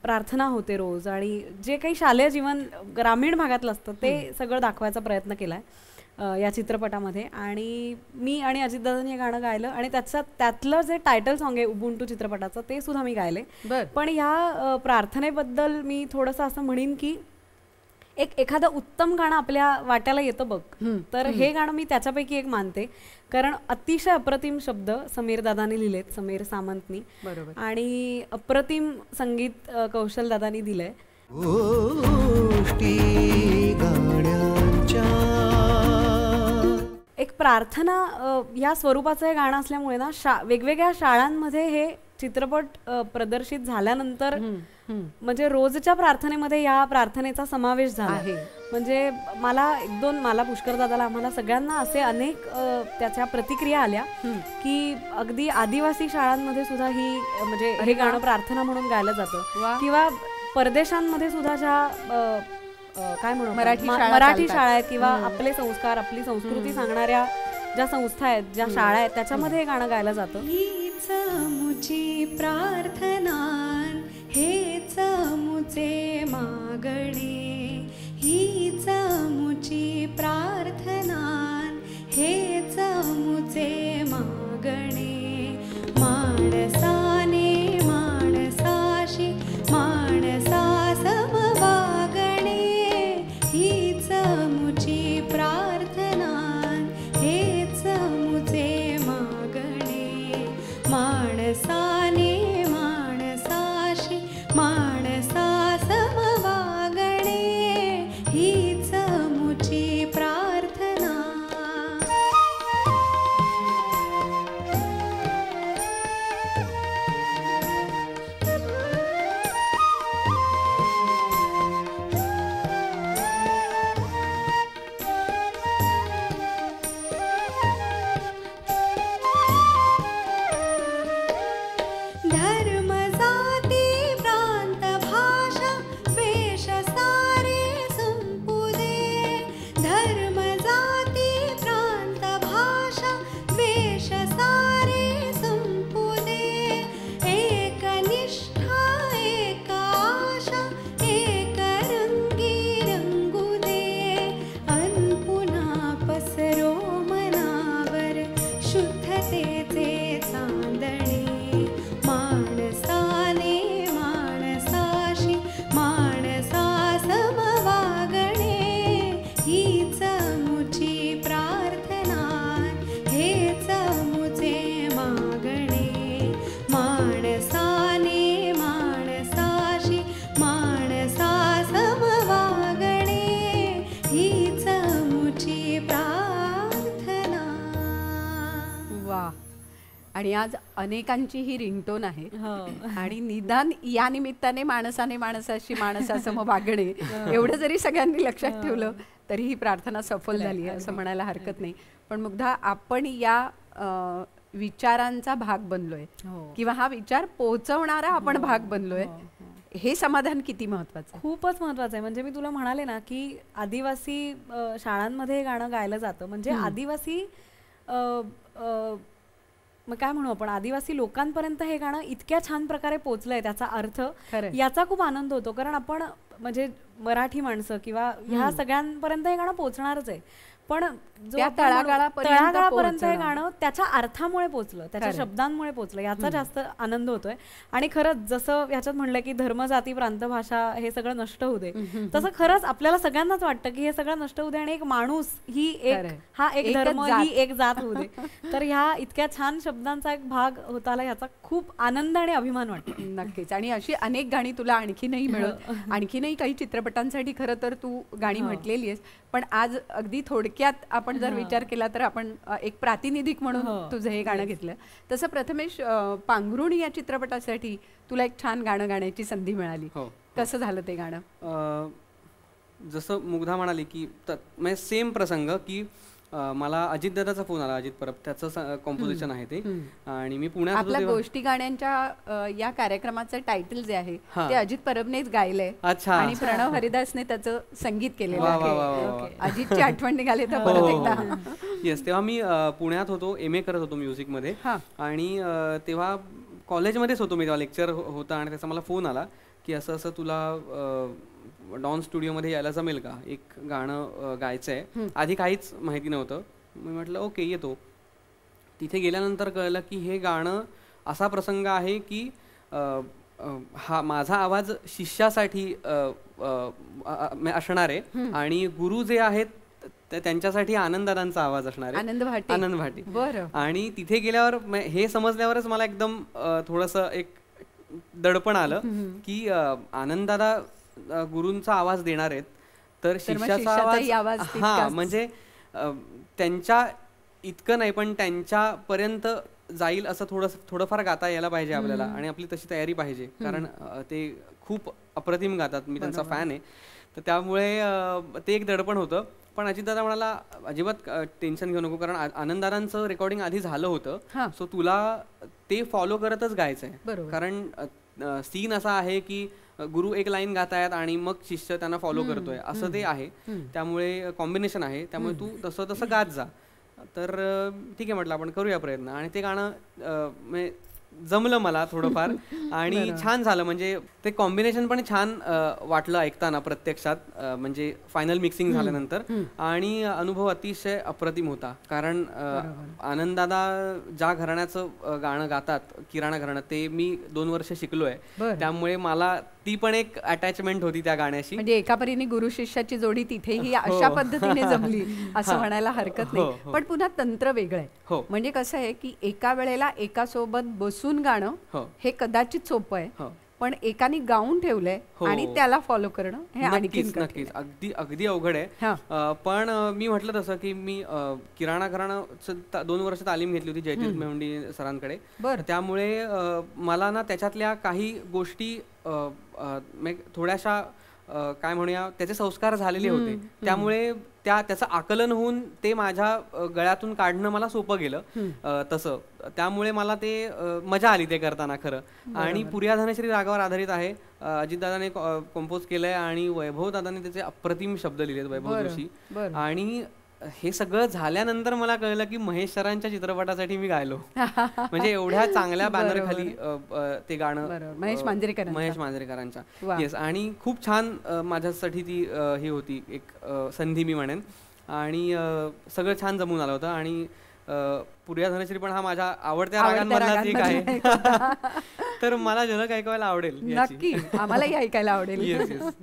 प्रार्थना होते रोज, आणि जे काही शालेय जीवन ग्रामीण भागातलं असतं ते सगळं दाखवायचा प्रयत्न केला आहे या चित्रपटामध्ये. आणि मी आणि अजितदादांनी हे गाणं गायलं आणि त्यातलं जे टायटल सॉन्ग आहे उबुंटू चित्रपटाचं ते सुद्धा मी गायले. पण ह्या प्रार्थनेबद्दल मी थोडंसं असं म्हणेन की एखादं उत्तम गाणं आपल्या वाट्याला येतं बघ, तर हे गाणं मी त्याच्यापैकी एक मानते. कारण अतिशय अप्रतिम शब्द समीर दादानी लिहिलेत, समीर सामंतनी, आणि अप्रतिम संगीत कौशल दादानी दिलंय. एक प्रार्थना या स्वरूपाचं हे गाणं असल्यामुळे ना वेगवेगळ्या शाळांमध्ये हे चित्रपट प्रदर्शित झाल्यानंतर म्हणजे रोजच्या प्रार्थनेमध्ये या प्रार्थनेचा समावेश झाला आहे. म्हणजे मला पुष्कर दादाला, आम्हाला सगळ्यांना असे अनेक त्याच्या प्रतिक्रिया आल्या की अगदी आदिवासी शाळांमध्ये सुद्धा ही म्हणजे हे गाणं प्रार्थना म्हणून गायलं जातं, किंवा परदेशांमध्ये सुद्धा ज्या काय म्हणू मराठी शाळा आहेत किंवा आपले संस्कार, आपली संस्कृती सांगणाऱ्या ज्या संस्था आहेत, ज्या शाळा आहेत, त्याच्यामध्ये हे गाणं गायलं जातं. हीच मुची प्रार्थना, हेच मुचे मागणे, हीच मुची प्रार्थना, हेच मुचे मागणे, माणसाने माणसाशी माणसा समवागणे, हीच मुची प्रार्थना, हेच मुचे मागणे, माणसाने माणसाशी माणसा समवागणे, हीच मुची प्रार्थना. आणि आज अनेकांची ही रिंगटोन आहे हो. आणि निदान या निमित्ताने माणसाने माणसाशी माणसासम वागणे एवढं जरी सगळ्यांनी लक्षात ठेवलं तरी ही प्रार्थना सफल झाली आहे असं म्हणायला हरकत नाही. पण मुग्धा, आपण या विचारांचा भाग बनलोय हो. किंवा हा विचार पोहोचवणारा आपण भाग बनलोय, हे समाधान किती महत्वाचं आहे. खूपच महत्वाचं आहे. म्हणजे मी तुला म्हणाले ना की आदिवासी शाळांमध्ये हे गाणं गायलं जातं. म्हणजे आदिवासी मग काय म्हणू आपण, आदिवासी लोकांपर्यंत हे गाणं इतक्या छान प्रकारे पोहोचलंय, त्याचा अर्थ याचा खूप आनंद होतो. कारण आपण म्हणजे मराठी माणसं किंवा ह्या सगळ्यांपर्यंत हे गाणं पोहोचणारच आहे. पण जो तळागाळापर्यंत हे गाणं त्याच्या अर्थामुळे पोचलं, त्याच्या शब्दांमुळे पोचलं, याचा जास्त आनंद होतोय. आणि खरंच जसं ह्याच्यात म्हणलं की धर्म, जाती, प्रांत, भाषा हे सगळं नष्ट होऊ दे, तसं खरंच आपल्याला सगळ्यांनाच वाटतं की हे सगळं नष्ट होऊ दे आणि एक माणूस ही एक, हा एक धर्म, ही एक जात होऊ दे. तर ह्या इतक्या छान शब्दांचा एक भाग होता आला, याचा खूप आनंद आणि अभिमान वाटतो. नक्कीच. आणि अशी अनेक गाणी तुला आणखीनही मिळत, आणखीनही काही चित्रपटांसाठी खरं तर तू गाणी म्हटलेली आहेस. पण आज अगदी थोडक्यात आपण जर विचार केला तर आपण एक प्रातिनिधिक म्हणून तुझं हे गाणं घेतलं. तसं प्रथमेश, पांघरुणी या चित्रपटासाठी तुला एक छान गाणं गाण्याची संधी मिळाली. कसं झालं ते गाणं? जसं मुग्धा म्हणाली की म्हणजे सेम प्रसंग की मला अजित दादाचा फोन आला, अजित परब, त्याचं कॉम्पोजिशन आहे ते. आणि मी पुण्यात आपल्या गोष्टी गाण्यांच्या या कार्यक्रमाचं टायटल जे आहे ते अजित परबनेच गायलंय. आणि प्रणव हरिदासने त्याचं संगीत केलेलं आहे. अजितची आठवण निघाली तर परत एकदा. येस, तेव्हा मी पुण्यात होतो, MA करत होतो म्युझिक मध्ये. आणि तेव्हा कॉलेजमध्येच होतो मी, तेव्हा लेक्चर होता आणि त्याचा मला फोन आला की असं असं तुला डॉन स्टुडिओमध्ये यायला जमेल का, एक गाणं गायचं आहे. आधी काहीच माहिती नव्हतं. मी म्हटलं ओके, येतो. तिथे गेल्यानंतर कळलं की हे गाणं असा प्रसंग आहे की हा माझा आवाज शिष्यासाठी असणार आहे आणि गुरु जे आहेत त्यांच्यासाठी आनंददादांचा आवाज असणार आहे, आनंद भाटी. आणि तिथे गेल्यावर हे समजल्यावरच मला एकदम थोडंसं एक दडपण आलं की आनंददादा गुरूंचा आवाज देणार आहेत, तर शिष्याचा आवाज, हा म्हणजे त्यांच्या इतकं नाही पण त्यांच्यापर्यंत जाईल असं थोडंफार गाता यायला पाहिजे आपल्याला. आणि आपली तशी तयारी पाहिजे, कारण ते खूप अप्रतिम गातात, मी त्यांचा फॅन आहे. तर त्यामुळे ते एक दडपण होतं. पण अजितदादा म्हणाला अजिबात टेन्शन घेऊ नको, कारण आनंददादांचं रेकॉर्डिंग आधी झालं होतं, सो तुला ते फॉलो करतच गायचं आहे. कारण सीन असा आहे की गुरु एक लाईन गातायत आणि मग शिष्य त्यांना फॉलो करतोय, असं ते आहे. त्यामुळे कॉम्बिनेशन आहे, त्यामुळे तू तसं तसं गात जा. तर ठीक आहे म्हटलं, आपण करूया प्रयत्न. आणि ते गाणं जमलं मला थोडंफार आणि छान झालं. म्हणजे ते कॉम्बिनेशन पण छान वाटलं ऐकताना प्रत्यक्षात, म्हणजे फायनल मिक्सिंग झाल्यानंतर. आणि अनुभव अतिशय अप्रतिम होता, कारण आनंददादा ज्या घराण्याचं गाणं गातात, किराणा घराणं, ते मी 2 वर्ष शिकलोय. त्यामुळे मला ती पण एक अटॅचमेंट होती त्या गाण्याशी. म्हणजे एका परीने गुरु शिष्याची जोडी तिथेही अशा पद्धतीने जमली असं म्हणायला हरकत नाही. पण पुन्हा तंत्र वेगळं आहे. म्हणजे कसं आहे की एका वेळेला एका सोबत बसून गाणं हे कदाचित सोपं आहे, पण एकाने गाऊन ठेवलंय आणि त्याला फॉलो करणं हे नक्कीच अगदी अवघड आहे. पण मी म्हटलं तसं की मी किराणा घराणं 2 वर्ष तालीम घेतली होती जयतीर्थ मेवंडी सरांकडे. त्यामुळे मला ना त्याच्यातल्या काही गोष्टी थोड्याशा काय म्हणूया त्याचे संस्कार झालेले होते, त्यामुळे त्याचं आकलन होऊन ते माझ्या गळ्यातून काढणं मला सोपं गेलं तसं. त्यामुळे मला ते मजा आली ते करताना खरं. आणि पुरिया धनश्री रागावर आधारित आहे, अजितदादाने कंपोज केलंय आणि वैभव दादाने त्याचे अप्रतिम शब्द लिहिलेत, वैभव जोशी. आणि हे सगळं झाल्यानंतर मला कळलं की महेश सरांच्या चित्रपटासाठी मी गायलो. म्हणजे एवढ्या चांगल्या बॅनर खाली ते गाणं महेश मांजरेकरांच्या. येस, आणि खूप छान माझ्यासाठी ती ही होती एक संधी मी म्हणेन. आणि सगळं छान जमून आलं होतं. आणि पुरिया धनश्री पण हा माझ्या आवडत्या रागांमधलाच एक आहे. तर मला झलक ऐकायला आवडेल. नक्की, आम्हालाही ऐकायला आवडेल. Yes yes.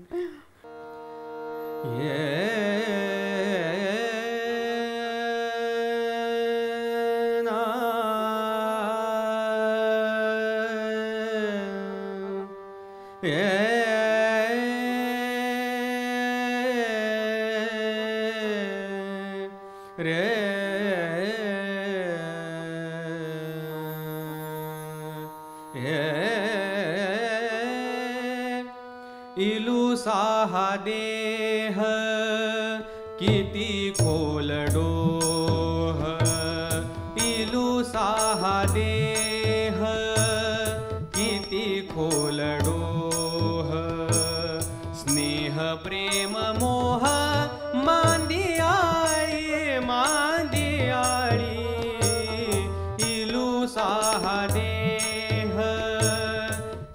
साहा देह किती खोल डोह, इलू साहा देह किती खोल डोह, स्नेह प्रेम मोह मांदियाळी मांदियाळी, इलू साहा देह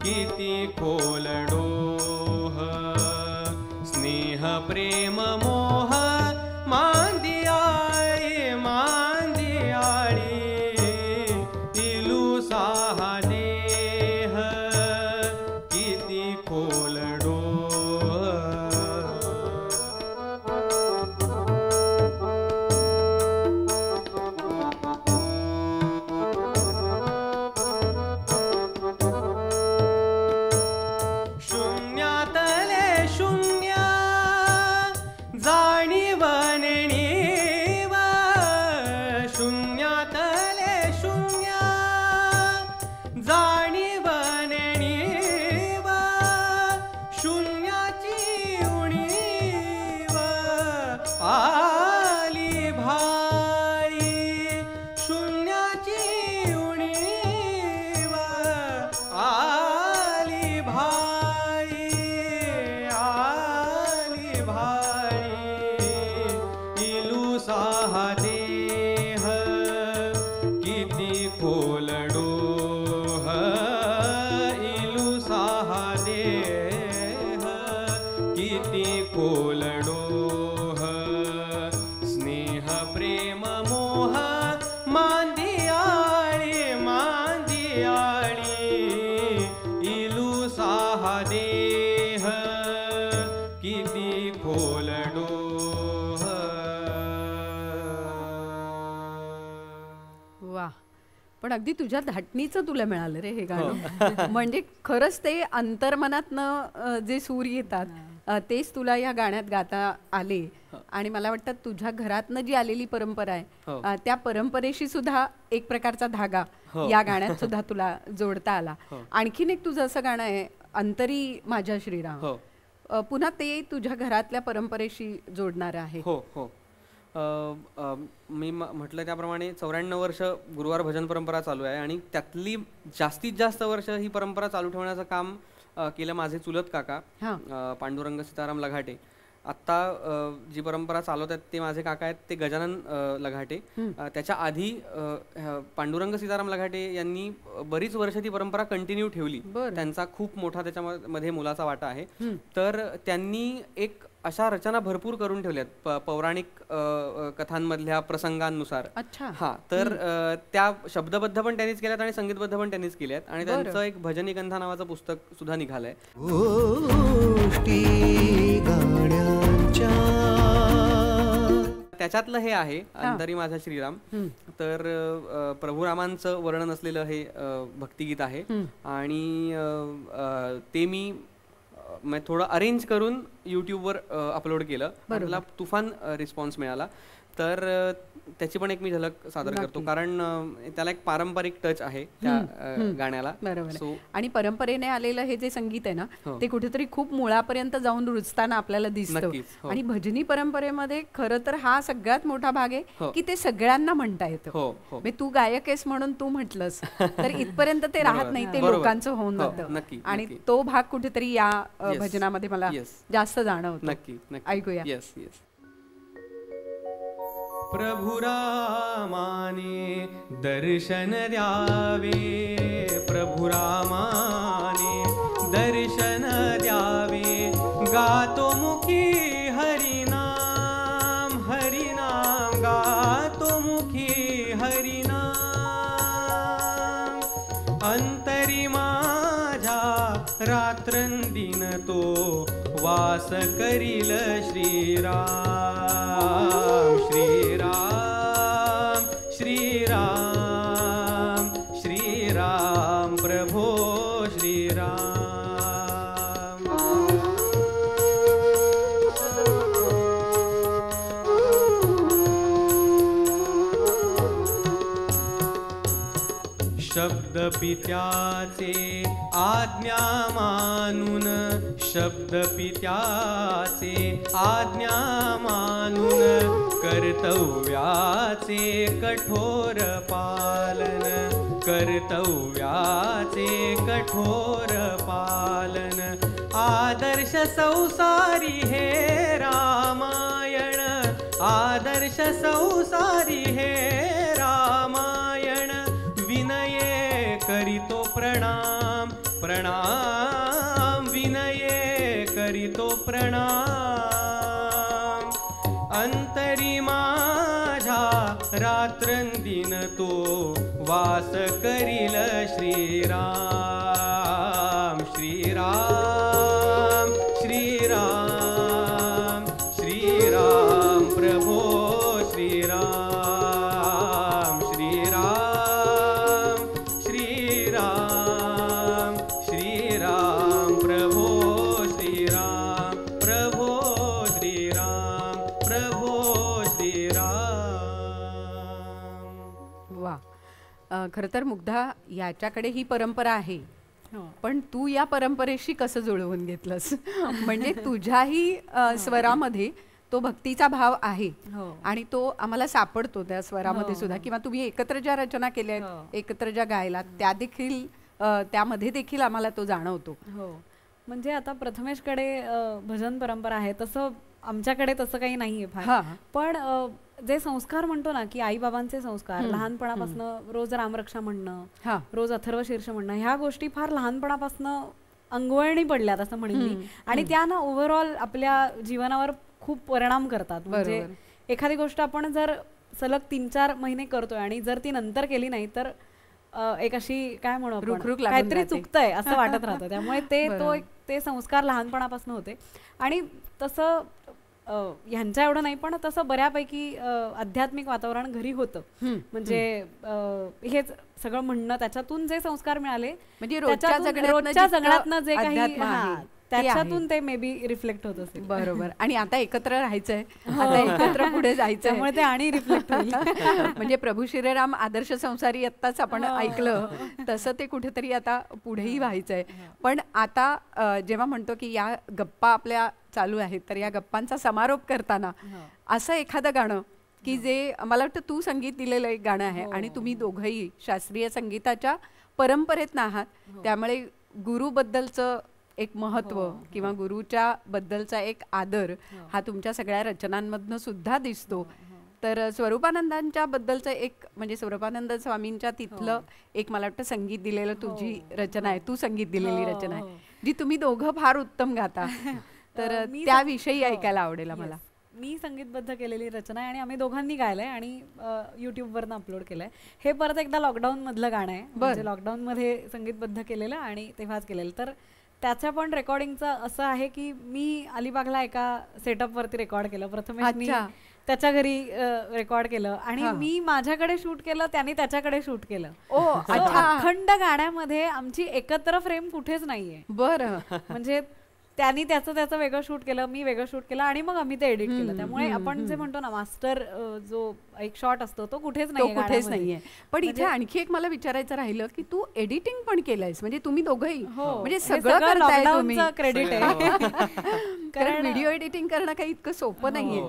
किती खोल डोह, स्नेह प्रेम मोह मांदियाळी मांदियाळी, इलू साहा देह किती खोल डोह. शून्यातले शून्य जाणीवने नीव, शून्यातले शून्य जाणीवने नीव, शून्याची उणीव आली भाळी, शून्याची उणीव आली भाळी, आली भाळी, इलू साहा देह किती खोल डोह, इलू साहा देह किती खोल डोह, स्नेह प्रेम मोह मांदियाळी मांदियाळी, इलू साहा देह किती खोल डोह. वा, पण अगदी तुझ्या धाटणीचं तुला मिळालं रे हे गाणं. म्हणजे खरंच ते अंतर्मनातनं जे सूर येतात तेच तुला या गाण्यात गाता आले. आणि मला वाटतं तुझ्या घरातनं जी आलेली परंपरा आहे त्या परंपरेशी सुद्धा एक प्रकारचा धागा या गाण्यात सुद्धा तुला जोडता आला. आणखीन एक तुझं असं गाणं आहे अंतरी माझ्या श्रीराम, पुन्हा ते तुझ्या घरातल्या परंपरेशी जोडणारं आहे. हो हो. मी म्हटलं त्याप्रमाणे 94 वर्ष गुरुवार भजन परंपरा चालू आहे आणि त्यातली जास्तीत जास्त वर्ष ही परंपरा चालू ठेवण्याचं काम केलं माझे चुलत काका पांडुरंग सीताराम लघाटे. आत्ता जी परंपरा चालवतात ते माझे काका आहेत ते गजानन लघाटे. त्याच्या आधी पांडुरंग सीताराम लघाटे यांनी बरीच वर्ष ती परंपरा कंटिन्यू ठेवली. त्यांचा खूप मोठा त्याच्यामध्ये मुलाचा वाटा आहे. तर त्यांनी एक अशा रचना भरपूर करून ठेवल्यात पौराणिक कथांमधल्या प्रसंगांनुसार. हा, तर त्या शब्दबद्ध पण त्यांनीच केल्यात आणि संगीतबद्ध पण त्यांनीच केल्यात. आणि त्यांचं एक भजनी गंधा नावाचं पुस्तक सुद्धा निघालंय. त्याच्यातलं हे आहे अंतरी माझा श्रीराम. तर प्रभू रामांचं वर्णन असलेलं हे भक्तिगीत आहे आणि ते मी थोडं अरेंज करून यूट्यूबवर अपलोड केलं. मला तुफान रिस्पॉन्स मिळाला. तर त्याची पण एक मी झलक सादर करतो कारण त्याला एक पारंपरिक टच आहे त्या गाण्याला. बरोबर. आणि परंपरेने आलेलं हे जे संगीत आहे ना ते कुठेतरी खूप मुळापर्यंत जाऊन रुजताना आपल्याला दिसतं. आणि भजनी परंपरेमध्ये खरं तर हा सगळ्यात मोठा भाग आहे की ते सगळ्यांना म्हणता येतं. तू गायक आहेस म्हणून तू म्हटलंस तर इथपर्यंत ते राहत नाही, ते लोकांचं होऊन जातं. आणि तो भाग कुठेतरी या भजनामध्ये मला जास्त जाणवतो. ऐकूया. प्रभु रामाने दर्शन द्यावे, प्रभु रामाने दर्शन द्यावे, गातो मुखी हरिनाम हरिनाम, गातो मुखी हरिनाम, अंतरी माझ्या रात्रंदिन तो वास करील श्रीराम श्रीराम श्रीराम श्रीराम प्रभो श्रीराम. शब्दपित्याचे आज्ञा मानून, शब्दपित्याचे आज्ञा मानून, कर्तव्याचे कठोर पालन, कर्तव्याचे कठोर पालन, आदर्श संसारी हे रामायण, आदर्श संसारी हे रामायण, विनये करितो प्रणाम, प्रणाम विनये करितो प्रणाम, अंतरी माझ्या रात्रंदिन तो वास करील श्रीराम, श्रीराम श्रीराम श्रीराम प्रभो श्रीराम, श्रीराम श्रीराम श्रीराम प्रभो श्रीराम, प्रभो श्रीराम, प्रभो श्रीराम. वा, खरं तर मुग्धा याच्याकडे ही परंपरा आहे, पण तू या परंपरेशी कसं जुळवून घेतलंस? म्हणजे तुझ्याही स्वरामध्ये तो भक्तीचा भाव आहे आणि तो आम्हाला सापडतो त्या स्वरामध्ये सुद्धा, किंवा तुम्ही एकत्र ज्या रचना केल्या, एकत्र ज्या गायला, त्या देखील त्यामध्ये देखील आम्हाला तो जाणवतो. हो, म्हणजे आता प्रथमेशकडे भजन परंपरा आहे, तसं आमच्याकडे तसं काही नाहीये फार. पण जे संस्कार म्हणतो ना, की आई बाबांचे संस्कार लहानपणापासून, रोज रामरक्षा म्हणणं, रोज अथर्व शीर्ष म्हणणं, ह्या गोष्टी फार लहानपणापासून अंगवळणी पडल्यात असं म्हणेन मी. आणि त्या ना ओव्हरऑल आपल्या जीवनावर खूप परिणाम करतात. म्हणजे एखादी गोष्ट आपण जर सलग 3-4 महिने करतोय आणि जर ती नंतर केली नाही तर एक अशी काय म्हणू आपण, काहीतरी चुकतंय असं वाटत राहतं. त्यामुळे ते संस्कार लहानपणापासून होते. आणि तसं ह्यांच्या एवढं नाही, पण तसं बऱ्यापैकी आध्यात्मिक वातावरण घरी होतं. म्हणजे हेच सगळं म्हणणं, त्याच्यातून जे संस्कार मिळाले, म्हणजे रोजच्या जगण्यातनं जे काही, त्याच्यातून ते मे बी रिफ्लेक्ट होत असेल. बरोबर. आणि आता एकत्र राहायचंय, आता एकत्र पुढे जायचं, त्यामुळे ते आणि रिफ्लेक्ट होईल. म्हणजे प्रभू श्रीराम आदर्श संसारी आत्ताच आपण ऐकलं तसं ते कुठेतरी आता पुढेही व्हायचंय. पण आता जेव्हा म्हणतो की या गप्पा आपल्या चालू आहेत, तर या गप्पांचा समारोप करताना असं एखादं गाणं की जे मला वाटतं तू संगीत दिलेलं एक गाणं आहे, आणि तुम्ही दोघंही शास्त्रीय संगीताच्या परंपरेतनं आहात, त्यामुळे गुरुबद्दलचं एक महत्व किंवा गुरुच्या बद्दलचा एक आदर हा तुमच्या सगळ्या रचनांमधनं सुद्धा दिसतो. तर स्वरूपानंदांच्या बद्दलचं एक, म्हणजे स्वरूपानंद स्वामींच्या तिथलं एक मला वाटतं संगीत दिलेलं तुझी रचना आहे, तू संगीत दिलेली रचना आहे, जी तुम्ही दोघं फार उत्तम गाता. तर त्याविषयी ऐकायला आवडेल मला. मी संगीतबद्ध केलेली रचना आहे आणि आम्ही दोघांनी गायलंय आणि युट्यूबवरनं अपलोड केलंय. हे परत एकदा लॉकडाऊन मधलं गाणं आहे, म्हणजे लॉकडाऊन मध्ये संगीतबद्ध केलेलं आणि तेव्हाच केलेलं. तर त्याचं पण रेकॉर्डिंगचं असं आहे की मी अलिबागला एका सेटअपवरती रेकॉर्ड केलं. प्रथमेश त्याच्या घरी रेकॉर्ड केलं आणि मी माझ्याकडे शूट केलं, त्याने त्याच्याकडे शूट केलं. अखंड गाण्यामध्ये आमची एकत्र फ्रेम कुठेच नाहीये. बरं. म्हणजे त्यांनी त्याचं वेगळं शूट केलं, मी वेगळं शूट केलं आणि मग आम्ही ते एडिट केलं. त्यामुळे आपण जे म्हणतो ना मास्टर जो एक शॉट असतो तो कुठेच नाहीये. पण इथे आणखी एक मला विचारायचं राहिलं की तू एडिटिंग पण केलंयस, म्हणजे तुम्ही दोघंही म्हणजे सगळं करताय तुम्ही. क्रेडिट आहे. कारण व्हिडिओ एडिटिंग करणं काही इतकं सोपं नाहीये.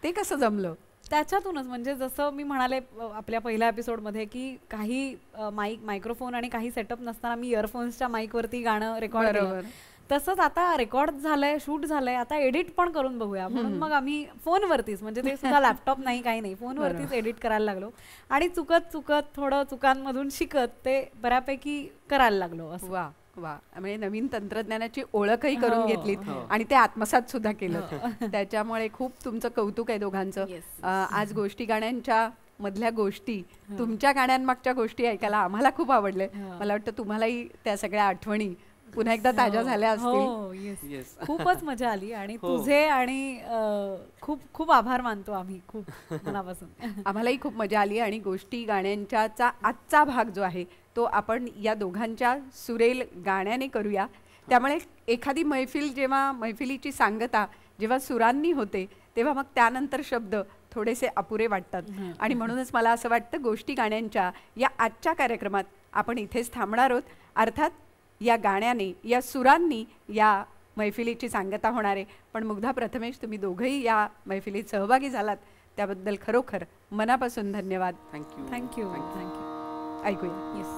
ते कसं जमलं? त्याच्यातूनच, म्हणजे जसं मी म्हणाले आपल्या पहिल्या एपिसोडमध्ये की काही मायक्रोफोन आणि काही सेटअप नसताना मी इयरफोन्सच्या माईकवरती गाणं रेकॉर्ड केलं, तसंच आता रेकॉर्ड झालंय, शूट झालंय, आता एडिट पण करून बघूया म्हणून मग आम्ही फोनवरतीच, म्हणजे ते सुद्धा लॅपटॉप नाही काही नाही, फोनवरतीच एडिट करायला लागलो आणि चुकत थोडं चुकांमधून शिकत ते बऱ्यापैकी करायला लागलो. वा वा. म्हणजे नवीन तंत्रज्ञानाची ओळखही करून घेतलीत आणि ते आत्मसात सुद्धा केलं. त्याच्यामुळे खूप तुमचं कौतुक आहे दोघांचं. आज गोष्टी गाण्यांच्या मधल्या गोष्टी, तुमच्या गाण्यांमागच्या गोष्टी ऐकायला आम्हाला खूप आवडले. मला वाटतं तुम्हालाही त्या सगळ्या आठवणी पुन्हा एकदा ताज्या झाल्या असतील. खूपच मजा आली आणि तुझे आणि खूप खूप आभार मानतो आम्ही खूप मनापासून. आम्हालाही खूप मजा आली आणि गोष्टी गाण्यांच्या आजचा भाग जो आहे तो आपण या दोघांच्या सुरेल गाण्याने करूया. त्यामुळे एखादी मैफिल, जेव्हा मैफिलीची सांगता जेव्हा सुरांनी होते तेव्हा मग त्यानंतर शब्द थोडेसे अपुरे वाटतात आणि म्हणूनच मला असं वाटतं गोष्टी गाण्यांच्या या आजच्या कार्यक्रमात आपण इथेच थांबणार आहोत. अर्थात या गाण्याने, या सुरांनी या मैफिलीची सांगता होणार आहे. पण मुग्धा, प्रथमेश, तुम्ही दोघंही या मैफिलीत सहभागी झालात त्याबद्दल खरोखर मनापासून धन्यवाद. थँक्यू. Thank you thank you. ऐकूया. येस.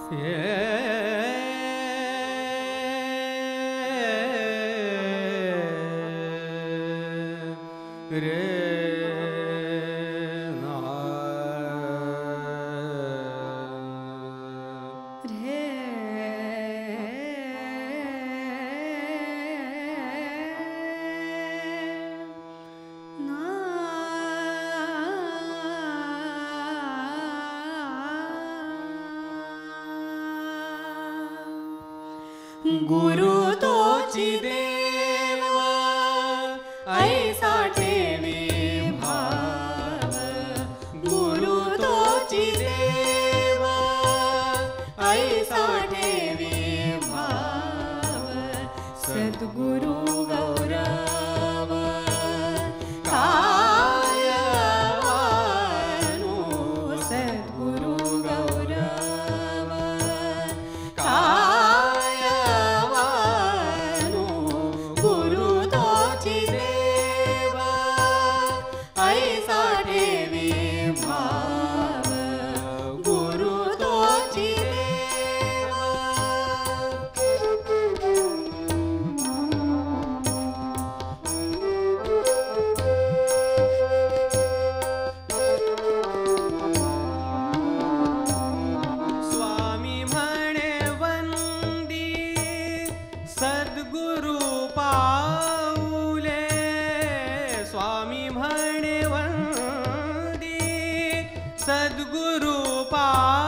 गुरु तोची देवा ऐसा ठेवी भाव, गुरु तोची देवा ऐसा ठेवी भाव, सद्गुरु गौरव काय वाणू, सद्गुरु गौरव काय वाणू, गुरु तोची देवा ऐसा ठेवी भाव, गुरु तोची स्वामी म्हणे वंदी सद्गुरु पाऊले, स्वामी म्हणे वंदी सद्गुरु पाऊले,